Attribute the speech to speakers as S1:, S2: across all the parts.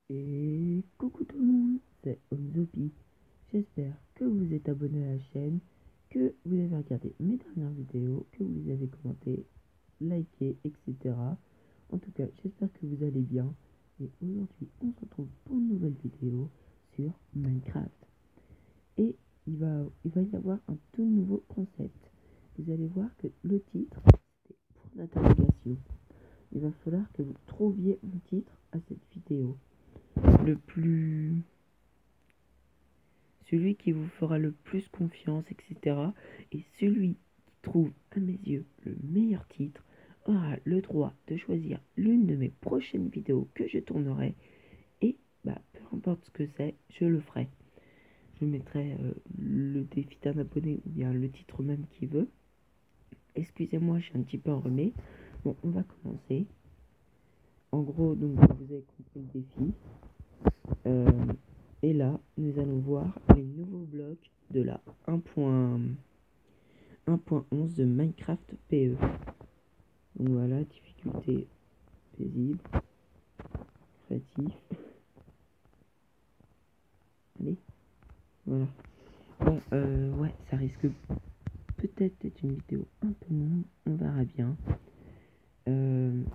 S1: Et coucou tout le monde, c'est Onzopi. J'espère que vous êtes abonné à la chaîne, que vous avez regardé mes dernières vidéos, que vous les avez commentées, likées, etc. En tout cas, j'espère que vous allez bien. Et aujourd'hui, on se retrouve pour une nouvelle vidéo sur Minecraft. Et il va y avoir un tout nouveau concept. Vous allez voir que le titre, c'est point d'interrogation. Il va falloir que vous trouviez un titre à cette vidéo. Celui qui vous fera le plus confiance, etc. Et celui qui trouve, à mes yeux, le meilleur titre aura le droit de choisir l'une de mes prochaines vidéos que je tournerai. Et peu importe ce que c'est, je le ferai. Je mettrai le défi d'un abonné ou bien le titre même qui veut. Excusez-moi, je suis un petit peu enrhumé. Bon, on va commencer. En gros, donc vous avez compris le défi. Et là, nous allons voir les nouveaux blocs de la 1.11 de Minecraft PE. Donc voilà, difficulté paisible, créatif. Allez, voilà. Bon, ouais, ça risque peut-être d'être une vidéo un peu longue, on verra bien.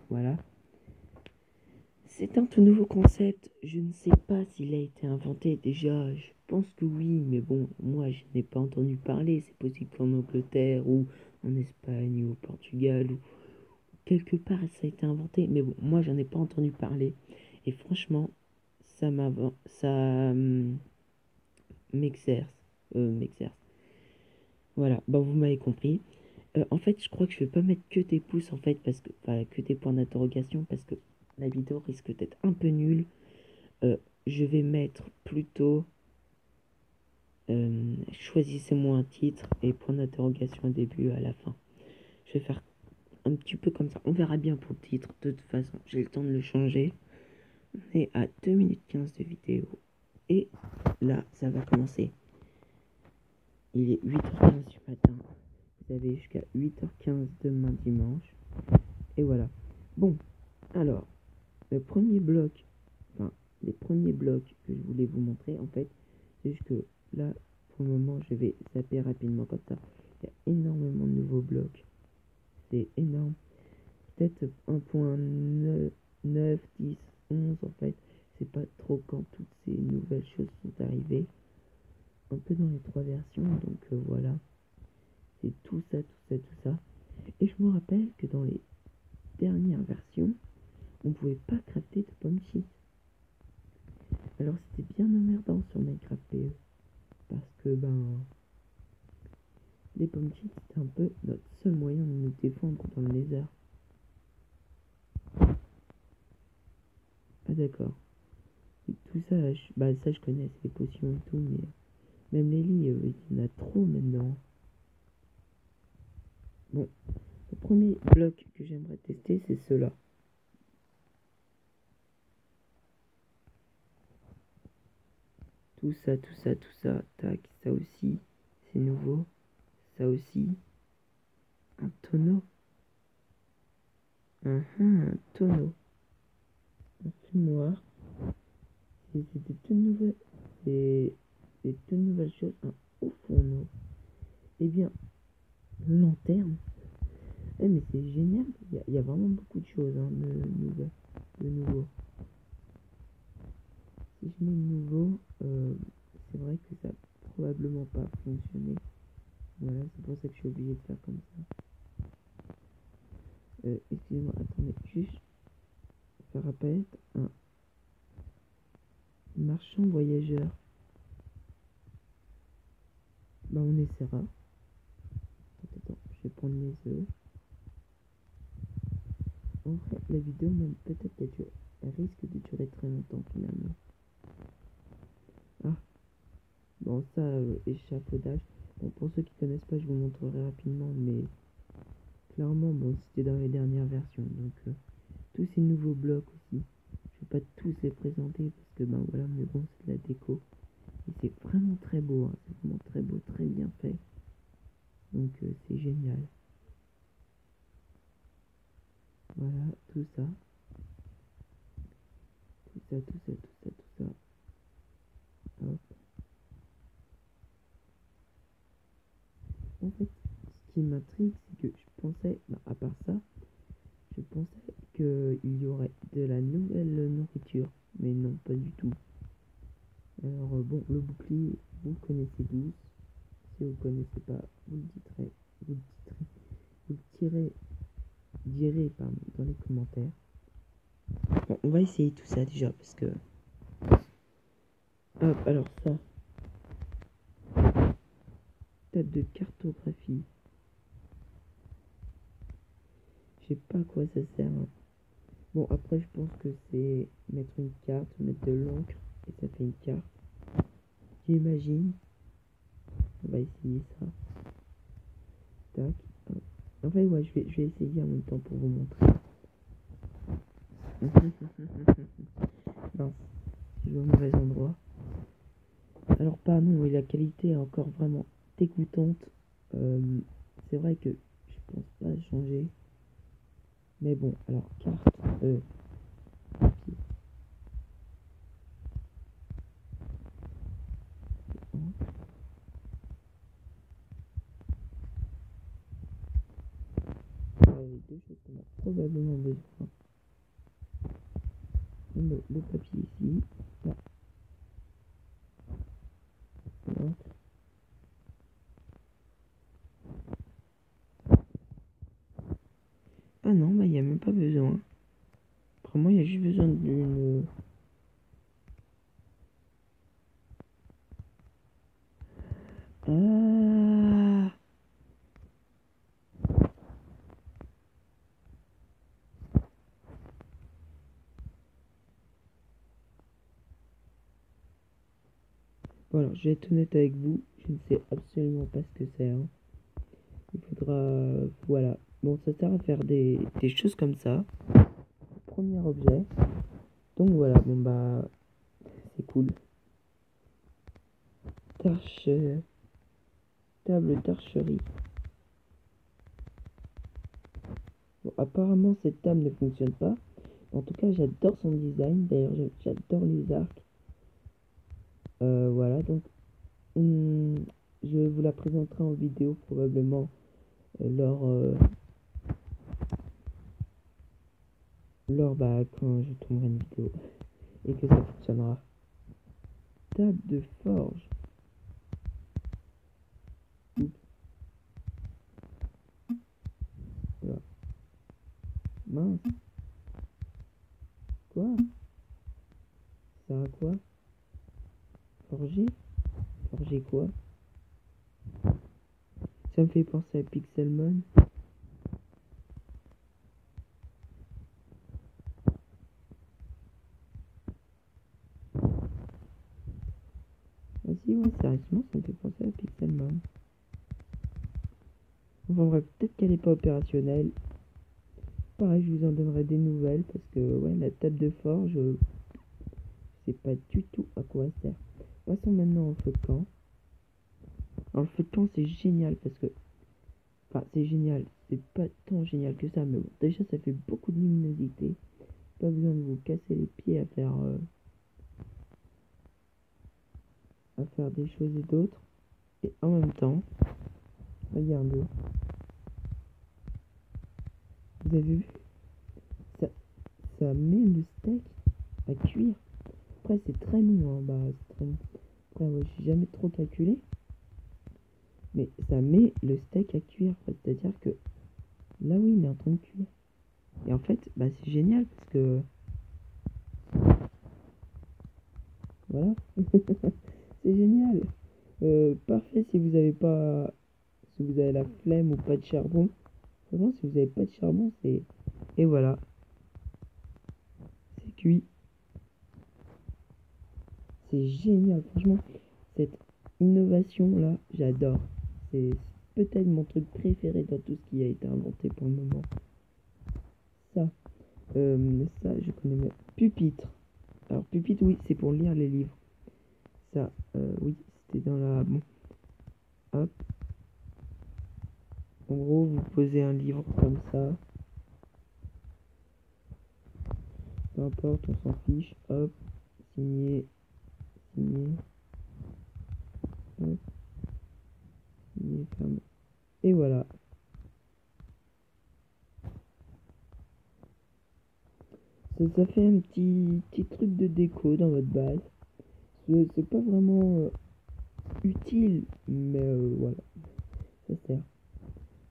S1: Voilà. C'est un tout nouveau concept, je ne sais pas s'il a été inventé déjà, je pense que oui, mais bon, moi je n'ai pas entendu parler, c'est possible qu'en Angleterre ou en Espagne ou au Portugal ou quelque part ça a été inventé, mais bon, moi j'en ai pas entendu parler, et franchement, ça m'exerce. Voilà, vous m'avez compris. En fait, je crois que je vais pas mettre que des pouces en fait, parce que, enfin, que des points d'interrogation, parce que la vidéo risque d'être un peu nulle. Je vais mettre plutôt choisissez-moi un titre et point d'interrogation au début et à la fin. Je vais faire un petit peu comme ça. On verra bien pour le titre. De toute façon, j'ai le temps de le changer. On est à 2 minutes 15 de vidéo. Et là, ça va commencer. Il est 8h15 du matin. Vous avez jusqu'à 8h15 demain dimanche. Et voilà. Bon, alors, le premier bloc, enfin, les premiers blocs que je voulais vous montrer, en fait, c'est juste que là, pour le moment, je vais zapper rapidement comme ça. Il y a énormément de nouveaux blocs. C'est énorme. Peut-être 1.9, 10, 11 en fait. C'est pas trop quand toutes ces nouvelles choses sont arrivées. Un peu dans les trois versions, donc voilà. C'est tout ça, tout ça, tout ça. Et je me rappelle que dans les dernières versions, on pouvait pas crafter de pommes cheats. Alors c'était bien emmerdant sur Minecraft PE. Parce que les pommes cheats c'était un peu notre seul moyen de nous défendre dans le lézard. Ah d'accord. Et tout ça, ça je connais, c'est les potions et tout, mais même les lits, il y en a trop maintenant. Bon, le premier bloc que j'aimerais tester, c'est ceux-là. Tout ça, tout ça, tout ça, tac, ça aussi, c'est nouveau. Ça aussi, un tonneau. Un tonneau. Un fumoir. C'est des toutes nouvelles, des toutes nouvelles choses. Un haut fourneau. Eh bien, lanterne. Eh mais c'est génial, il y a vraiment beaucoup de choses de nouveau. Si je mets nouveau, c'est vrai que ça n'a probablement pas fonctionné. Voilà, c'est pour ça que je suis obligé de faire comme ça. Excusez-moi, attendez, juste faire apparaître un marchand voyageur. On essaiera. Attends, je vais prendre mes œufs. En vrai, la vidéo même peut-être elle risque de durer très longtemps finalement. Ah, bon ça, échafaudage. Bon, pour ceux qui connaissent pas, je vous montrerai rapidement, mais clairement, bon, c'était dans les dernières versions, donc tous ces nouveaux blocs aussi. Je vais pas tous les présenter parce que voilà, mais bon, c'est de la déco. Et c'est vraiment très beau, hein, c'est vraiment très beau, très bien fait. Donc c'est génial. Voilà, tout ça. tout ça. Hop. En fait, ce qui m'intrigue, c'est que je pensais, à part ça, je pensais qu'il y aurait de la nouvelle nourriture, mais non, pas du tout. Alors bon, le bouclier, vous le connaissez tous. Si vous ne le connaissez pas, vous le direz, vous le direz, vous le direz pardon, dans les commentaires. Bon, on va essayer tout ça déjà parce que. Hop, alors ça. Table de cartographie. Je sais pas à quoi ça sert. Hein. Bon, après, je pense que c'est mettre une carte, mettre de l'encre et ça fait une carte. J'imagine. On va essayer ça. Tac. Hop. En fait, ouais, je vais essayer en même temps pour vous montrer. Non, je vais au mauvais endroit. Alors, pardon, oui, la qualité est encore vraiment dégoûtante. C'est vrai que je pense pas changer. Mais bon, alors, carte. Papier. Les deux choses qu'on a probablement besoin. Le papier ici. Là. Ah non, bah il n'y a même pas besoin. Vraiment, il y a juste besoin d'une... Ah. Bon alors, je vais être honnête avec vous, je ne sais absolument pas ce que c'est. Hein. Il faudra... Voilà. Bon, ça sert à faire des choses comme ça. Premier objet. Donc voilà, bon bah... C'est cool. Tâche... Table d'archerie. Bon, apparemment, cette table ne fonctionne pas. En tout cas, j'adore son design. D'ailleurs, j'adore les arcs. Voilà, donc... je vous la présenterai en vidéo probablement lors quand je tournerai une vidéo et que ça fonctionnera. Table de forge. Oups. Voilà. Mince. Quoi? Ça sert à quoi? Forger? Forger quoi? Ça me fait penser à Pixelmon. Ah si, ouais, sérieusement, ça me fait penser à Pixelmon. Enfin bref, peut-être qu'elle n'est pas opérationnelle. Pareil, je vous en donnerai des nouvelles parce que, ouais, la table de forge, je sais pas du tout à quoi elle sert. Passons maintenant au feu de camp. Alors, le feu de camp, c'est génial parce que... Enfin, c'est génial. C'est pas tant génial que ça, mais bon, déjà, ça fait beaucoup de luminosité. Pas besoin de vous casser les pieds à faire des choses et d'autres. Et en même temps, regardez, vous avez vu, ça, ça met le steak à cuire. Après, c'est très long, hein, c'est très long. Après, ouais, j'ai jamais trop calculé, mais ça met le steak à cuire. C'est-à-dire que là, oui, il est en train de cuire. Et en fait, c'est génial parce que voilà, c'est génial. Parfait si vous avez pas, si vous avez la flemme ou pas de charbon. Franchement, si vous avez pas de charbon, c'est... Et voilà, c'est cuit. C'est génial, franchement. Cette innovation-là, j'adore. C'est peut-être mon truc préféré dans tout ce qui a été inventé pour le moment. Ça, ça, je connais même. Pupitre. Alors, pupitre, oui, c'est pour lire les livres. Ça, oui, c'était dans la... Bon, hop. En gros, vous posez un livre comme ça. peu importe, on s'en fiche. Hop, signer, signer, hop, signer, ferme. Et voilà. Ça fait un petit truc de déco dans votre base. C'est pas vraiment utile, mais voilà, ça sert.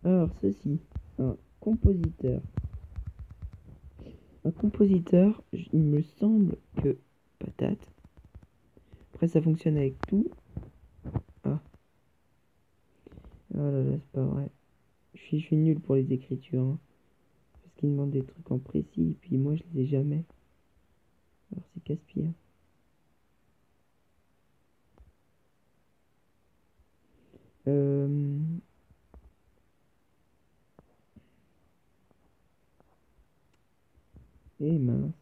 S1: Alors ceci, un compositeur. Un compositeur, il me semble que patate. Après ça fonctionne avec tout. Ah, oh là là, c'est pas vrai. Je suis nul pour les écritures, hein, parce qu'ils demandent des trucs en précis, et puis moi je les ai jamais. Alors c'est casse-pied. Eh mince.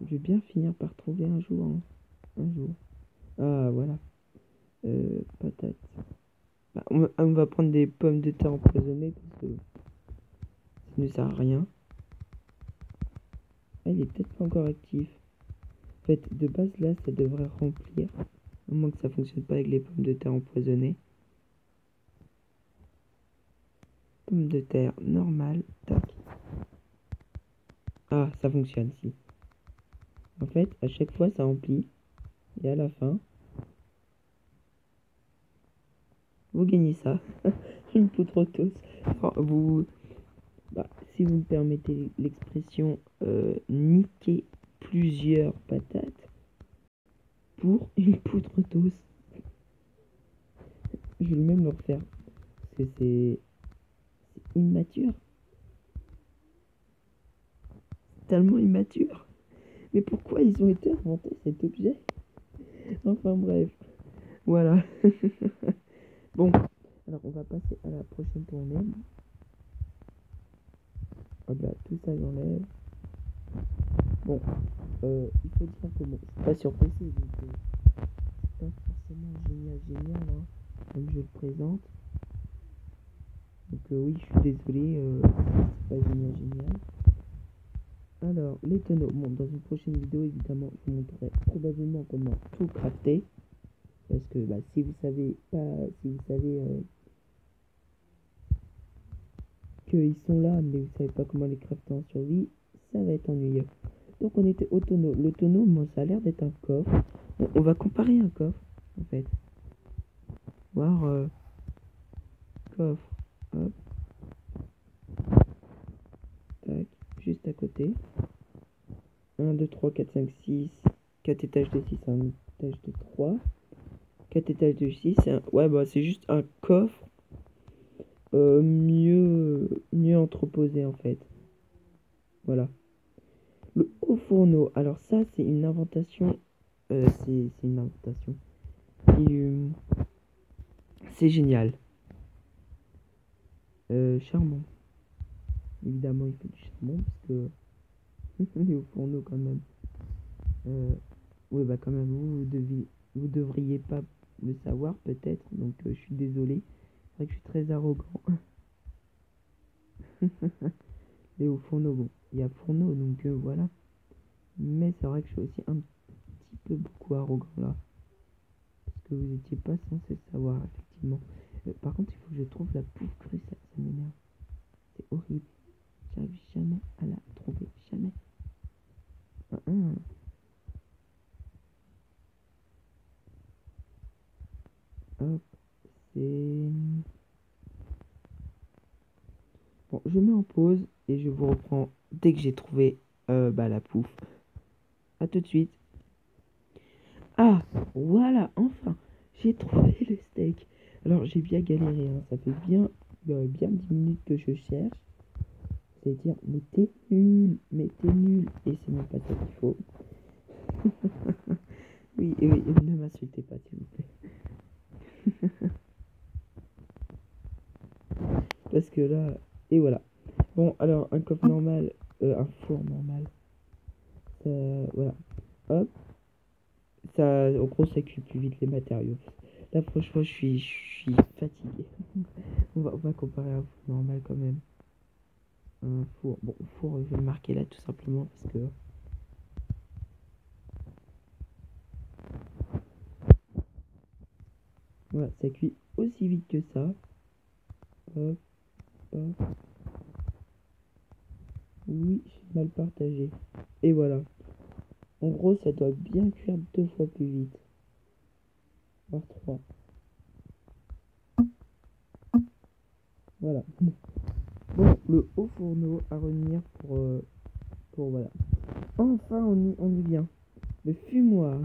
S1: Je vais bien finir par trouver un jour, hein. Un jour. Ah voilà. Patate. Bah, on va prendre des pommes de terre empoisonnées parce que ça ne sert à rien. Ah, il est peut-être pas encore actif. En fait, de base là, ça devrait remplir. À moins que ça fonctionne pas avec les pommes de terre empoisonnées. Pommes de terre normales. Tac. Ah, ça fonctionne, si. En fait, à chaque fois, ça remplit. Et à la fin, vous gagnez ça. Une poutre tous. Bah, si vous me permettez l'expression, niquer plusieurs patates pour une poutre tous. Je vais même le refaire. Parce que c'est immature. Tellement immature. Mais pourquoi ils ont été inventés cet objet? Enfin bref. Voilà. Bon. Alors on va passer à la prochaine tournée. Hop là, tout ça j'enlève. Bon. Il faut dire que bon, je suis pas sur PC, donc c'est pas forcément génial, hein, comme je le présente. Donc oui, je suis désolé, c'est pas génial. Alors, les tonneaux. Bon, dans une prochaine vidéo, évidemment, je vous montrerai probablement comment tout crafter. Parce que bah, si vous savez qu'ils sont là, mais vous savez pas comment les crafter en survie, ça va être ennuyeux. Donc on était au tonneau. Le tonneau, moi, ça a l'air d'être un coffre. Bon, on va comparer un coffre, en fait. Voir coffre. Hop. Tac. Juste à côté. 1, 2, 3, 4, 5, 6. 4 étages de 6, un étage de 3. 4 étages de 6. Ouais, bah c'est juste un coffre mieux entreposé en fait. Voilà. Le haut fourneau. Alors ça, c'est une inventation. C'est une inventation. C'est génial. Charbon. Évidemment, il faut du charbon parce que les hauts fourneaux quand même. Oui, bah quand même, vous devriez pas le savoir peut-être. Donc je suis désolé. C'est vrai que je suis très arrogant. Les hauts fourneaux, bon, il y a fourneau, donc voilà. Mais c'est vrai que je suis aussi un petit peu beaucoup arrogant là. Parce que vous n'étiez pas censé le savoir, effectivement. Par contre, il faut que je trouve la pouffe crue, ça m'énerve. C'est horrible. J'arrive jamais à la trouver. Jamais. Hop, c'est... Bon, je mets en pause et je vous reprends dès que j'ai trouvé la pouffe. A tout de suite. Ah, voilà, enfin, j'ai trouvé le steak. Alors, j'ai bien galéré, hein, ça fait bien 10 minutes que je cherche. C'est-à-dire, mais t'es nul. Et c'est même pas ça qu'il faut. Oui, ne m'insultez pas, s'il vous plaît. Parce que là, et voilà. Bon, alors, un coffre normal, un four normal. Voilà. Hop. Ça, en gros, ça cuit plus vite les matériaux. Là, franchement, je suis fatigué. On va comparer à un four normal quand même. un four. Bon, four, je vais le marquer là tout simplement parce que... Voilà, ça cuit aussi vite que ça. Hop, hop. Oui, j'ai mal partagé. Et voilà. En gros, ça doit bien cuire 2 fois plus vite. Voire 3. Voilà. Bon, le haut fourneau à revenir pour voilà. Enfin, on y vient. Le fumoir.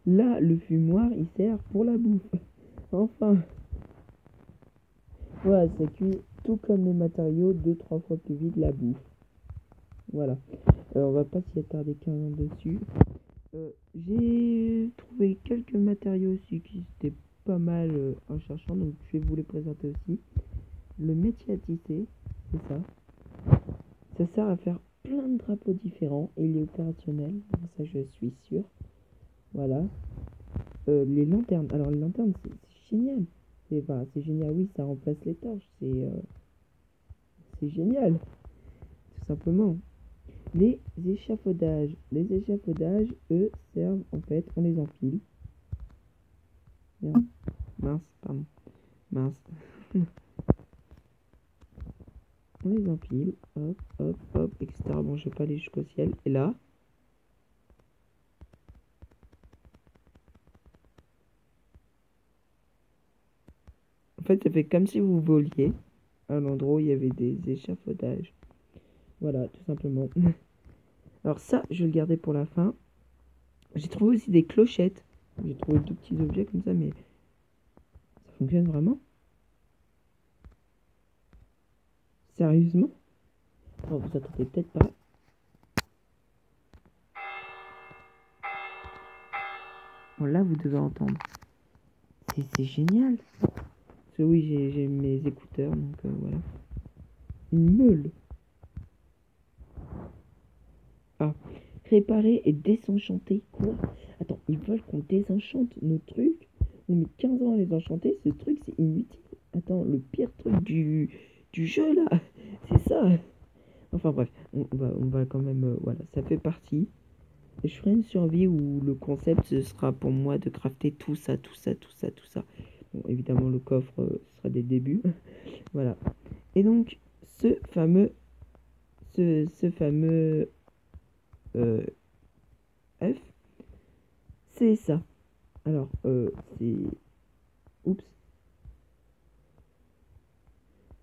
S1: Là, le fumoir, il sert pour la bouffe. Enfin. Voilà, ça cuit tout comme les matériaux 2-3 fois plus vite la bouffe. Voilà. On va pas s'y attarder qu'un dessus. J'ai trouvé quelques matériaux aussi qui étaient pas mal en cherchant, donc je vais vous les présenter aussi. Le métier à tisser, c'est ça. Ça sert à faire plein de drapeaux différents et il est opérationnel, ça je suis sûr. Voilà. Les lanternes, alors les lanternes c'est génial. C'est génial, oui, ça remplace les torches, c'est génial, tout simplement. Les échafaudages. Les échafaudages, eux, servent en fait, on les empile. Merde. Mince, pardon. Mince. On les empile, hop, hop, hop, etc. Bon, je vais pas aller jusqu'au ciel. Et là, en fait, ça fait comme si vous voliez à l'endroit où il y avait des échafaudages. Voilà, tout simplement. Alors ça, je vais le garder pour la fin. J'ai trouvé aussi des clochettes. J'ai trouvé 2 petits objets comme ça, mais ça fonctionne vraiment? Sérieusement? Oh, vous attendez peut-être pas. Bon, là, vous devez entendre. C'est génial. Parce que oui, j'ai mes écouteurs, donc voilà. Une meule. Ah. Réparer et désenchanter. Quoi? Attends, ils veulent qu'on désenchante nos trucs? On met 15 ans à les enchanter, ce truc c'est inutile. Attends, le pire truc du jeu là, c'est ça. Enfin bref, on va quand même, voilà, ça fait partie. Je ferai une survie où le concept ce sera pour moi de crafter tout ça, tout ça, tout ça, tout ça. Bon, évidemment le coffre ce sera dès le début. Voilà. Et donc ce fameux F, c'est ça. Alors, c'est... Oups.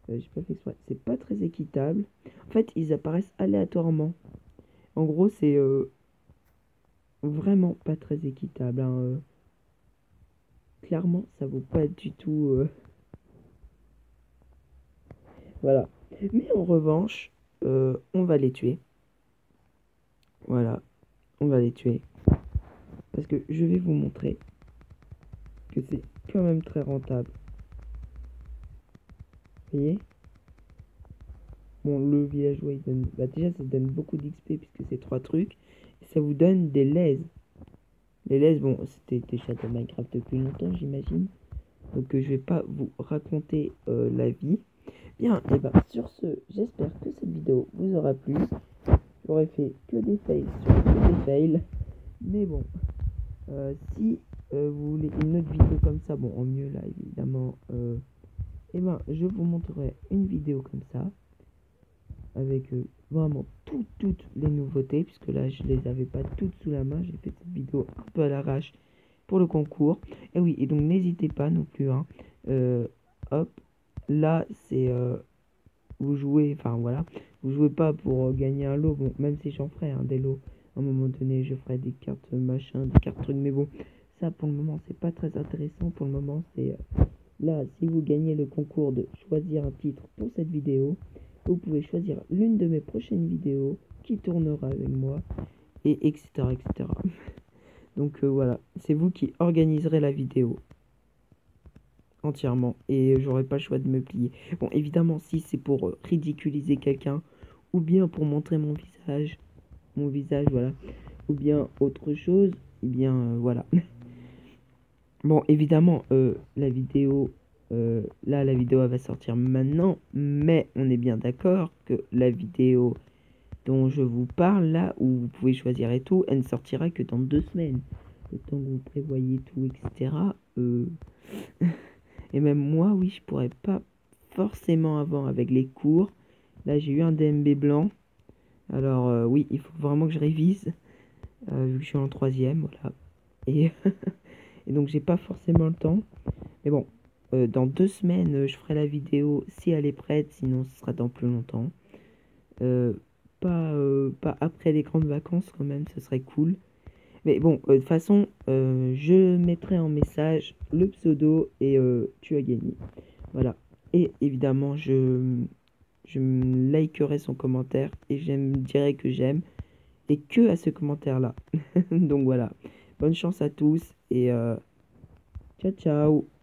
S1: J'ai pas fait exprès. C'est pas très équitable. En fait, ils apparaissent aléatoirement. En gros, c'est vraiment pas très équitable. Hein. Clairement, ça vaut pas du tout... Voilà. Mais en revanche, on va les tuer. Voilà. On va les tuer. Parce que je vais vous montrer que c'est quand même très rentable. Vous voyez? Bon, le villageois, il donne... Bah, déjà, ça donne beaucoup d'XP puisque c'est 3 trucs. Et ça vous donne des laises. Les laises, bon, c'était déjà dans Minecraft depuis longtemps, j'imagine. Donc, je vais pas vous raconter la vie. Bien, et bah, sur ce, j'espère que cette vidéo vous aura plu. J'aurais fait que des fails sur que des fails. Mais bon, si vous voulez une autre vidéo comme ça, bon, en mieux là, évidemment, et ben, je vous montrerai une vidéo comme ça. Avec vraiment toutes les nouveautés, puisque là je les avais pas toutes sous la main, j'ai fait cette vidéo un peu à l'arrache pour le concours. Et oui, et donc n'hésitez pas non plus, hein, hop, là c'est, vous jouez, enfin voilà, vous jouez pas pour gagner un lot, bon, même si j'en ferai des lots, à un moment donné je ferai des cartes machin, des cartes trucs, mais bon, ça pour le moment c'est pas très intéressant, pour le moment c'est, là, si vous gagnez le concours de choisir un titre pour cette vidéo, vous pouvez choisir l'une de mes prochaines vidéos qui tournera avec moi, et etc. etc. Donc voilà, c'est vous qui organiserez la vidéo entièrement, et j'aurai pas le choix de me plier. Bon, évidemment, si c'est pour ridiculiser quelqu'un, ou bien pour montrer mon visage, voilà, ou bien autre chose, et bien voilà. Bon, évidemment, la vidéo là, la vidéo elle va sortir maintenant, mais on est bien d'accord que la vidéo dont je vous parle là, où vous pouvez choisir et tout, elle ne sortira que dans 2 semaines. Le temps que vous prévoyez tout, etc. Et même moi, oui, je pourrais pas forcément avant avec les cours. Là, j'ai eu un DMB blanc. Alors, oui, il faut vraiment que je révise, vu que je suis en troisième, voilà. Et, et donc, j'ai pas forcément le temps. Mais bon, dans 2 semaines, je ferai la vidéo si elle est prête, sinon ce sera dans plus longtemps. Euh, pas après les grandes vacances quand même, ce serait cool. Mais bon, de toute façon, je mettrai en message le pseudo et tu as gagné. Voilà. Et évidemment, je me likerai son commentaire et je me dirai que j'aime. Et que à ce commentaire-là. Donc voilà. Bonne chance à tous et ciao ciao.